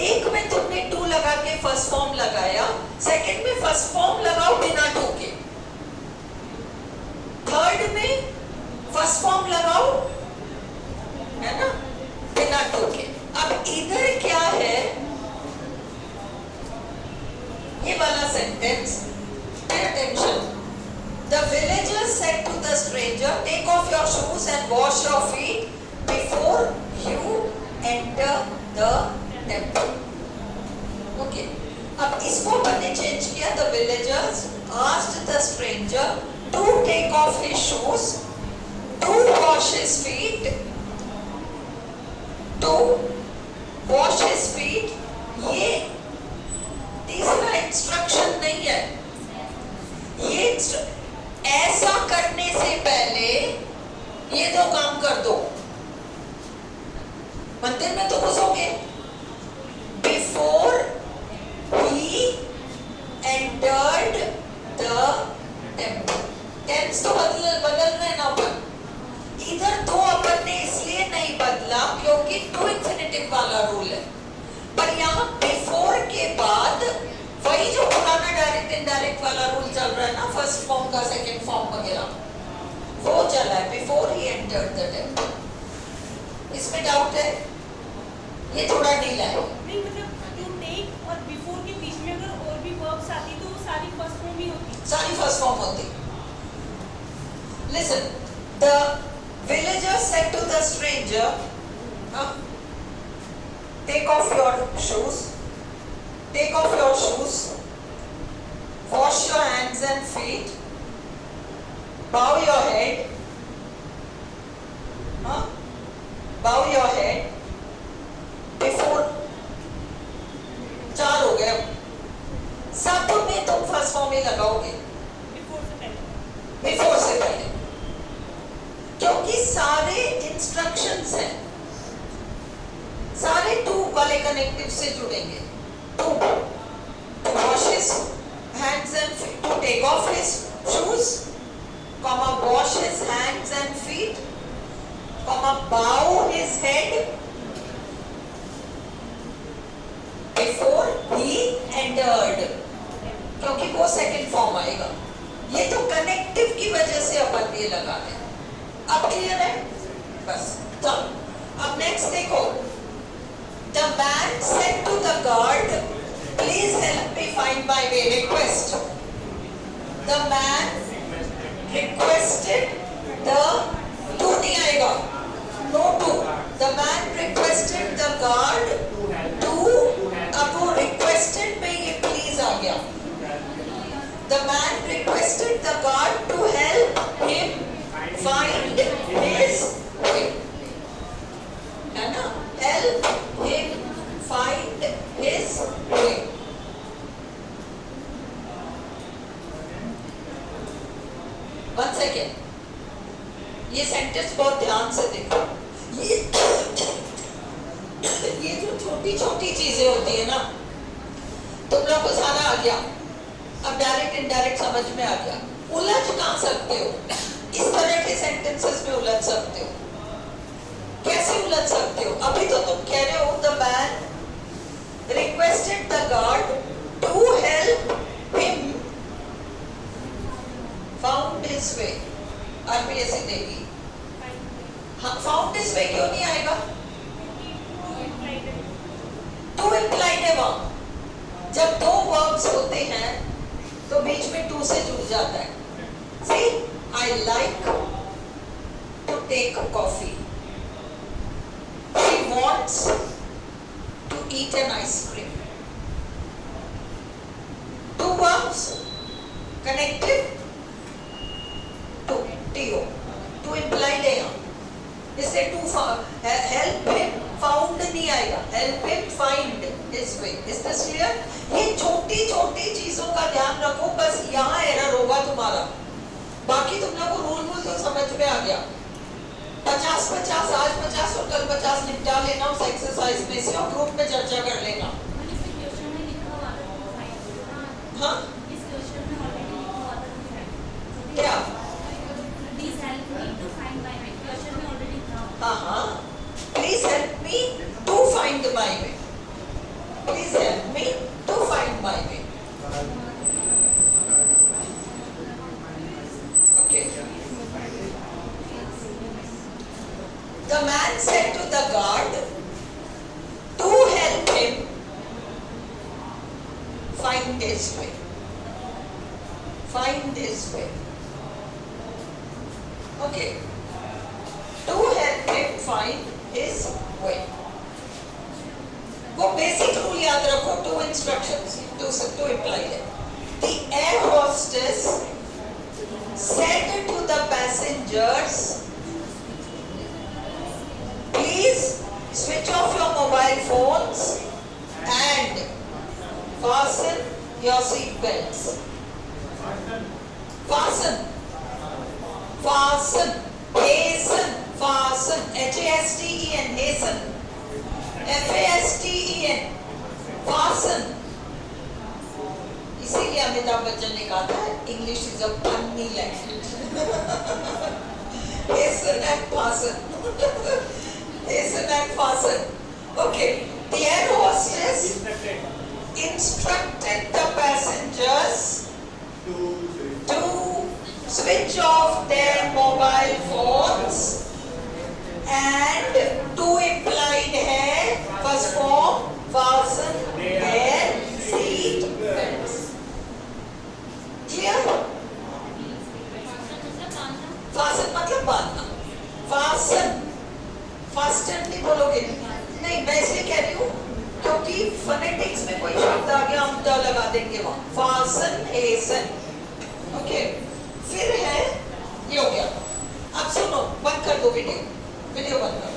एक में तुमने टू लगा के फर्स्ट फॉर्म लगाया, सेकंड में फर्स्ट फॉर्म लगाओ बिना टू के, थर्ड में फर्स्ट फॉर्म लगाओ, है ना, बिना टू के। अब इधर क्या है? ये वाला sentence, pay attention. The villagers said to the stranger, take off your shoes and wash your feet before you enter the temple. Okay. अब इसको मैंने चेंज किया। The villagers asked the stranger to take off his shoes, to wash his feet, to wash his feet। ये तीसरा instruction नहीं है। ये ऐसा करने से पहले ये दो काम कर दो। मंदिर में तो घुसोगे। Before he entered the temple। Tense तो बदल रहे ना अपन। इधर दो अपन ने इसलिए नहीं बदला क्योंकि टू इंफिनिटिव वाला रूल है, पर यहाँ बिफोर के बाद वही जो पुराना डायरेक्ट इनडायरेक्ट वाला रूल चल रहा है ना, फर्स्ट फॉर्म का सेकंड फॉर्म वगैरह, वो चला है। Before he entered the temple. इसमें डाउट है? ये थोड़ा ढीला है। नहीं, मतलब टू टेक और बिफोर के बीच में अगर और भी वर्ब्स आती तो वो सारी फर्स्ट फॉर्म ही होती। सारी फर्स्ट फॉर्म होती। Listen, the villager said to the stranger, take off your shoes, wash your hands and feet, bow your head, before। 4 हो गए। सब में तुम फर्स्ट फॉर्म ही लगाओगे बिफोर से पहले, क्योंकि सारे इंस्ट्रक्शंस हैं, सारे टू वाले कनेक्टिव से जुड़ेंगे। To wash his hands and feet, to take off his shoes, comma wash his hands and feet, comma bow his head before he entered, क्योंकि वो सेकंड फॉर्म आएगा। ये तो कनेक्टिव की वजह से अपन ये लगा रहे हैं। अब क्लियर है? बस चलो अब नेक्स्ट देखो। The man said to the guard, please help me find my way। Request। The man requested the, to नहीं आएगा, no टू। The man requested the guard to, अब वो requested में ये please आ गया। The man requested the guard to help him find his way, है ना? Help him find his way। One second, ये सेंटेंस बहुत ध्यान से देखो। ये जो छोटी छोटी चीजें होती है ना, तुम लोग को सारा आ गया, अब डायरेक्ट इनडायरेक्ट समझ में आ गया। उलझ कहाँ सकते हो, इस तरह के सेंटेंसेस में उलझ सकते हो। कैसे उलझ सकते हो? अभी तो तुम कह रहे हो the man requested the god to help him found his way. RPSC देगी। हाँ, फाउंड हिज वे क्यों नहीं आएगा? टू इम्प्लाइड है वहां। जब दो वर्ब्स होते हैं तो बीच में टू से जुड़ जाता है। See, I like to take a coffee. She wants to eat an ice cream. Two verbs connected to TO. Two implied है यहाँ। इससे टू हेल्प हिम फाउंड नहीं आएगा, help him find his way. Is this clear? ये छोटी छोटी चीजों का ध्यान रखो, बस यहाँ एरर होगा तुम्हारा। बाकी तुम लोग को रूल तो समझ में आ गया। 50-50 आज 50 और कल 50 निपटा लेना उस एक्सरसाइज में से और ग्रुप में चर्चा कर लेना। हाँ क्या? हाँ, please help me to find my way. Please help me to find my way. Okay. The man said to the guard to help him find his way. Find his way. Okay. To help him find his way. वो basic rule याद रखो, to instructions to imply है। The air hostess said to the passengers, please switch off your mobile phones and fasten your seat belts. Fasten, fasten, hasten, fasten, H-A-S-T-E-N, hasten, F-A-S-T-E-N, fasten. इसीलिए अमिताभ बच्चन ने कहा था English is a funny language. hasten and fasten. Hasten and fasten. Okay. The air hostess instructed the passengers to switch off their mobile phones and to implied है first form fasten their seat belts. Clear? Fasten मतलब बांधना। Fasten, fasten नहीं बोलोगे? नहीं, मैं इसलिए कह रही हूँ क्योंकि फोनेटिक्स में कोई शब्द आ गया हम द लगा देंगे वहाँ। Fasten, hasten. Okay. फिर है ये हो गया। अब सुनो, बंद कर दो वीडियो बंद करो।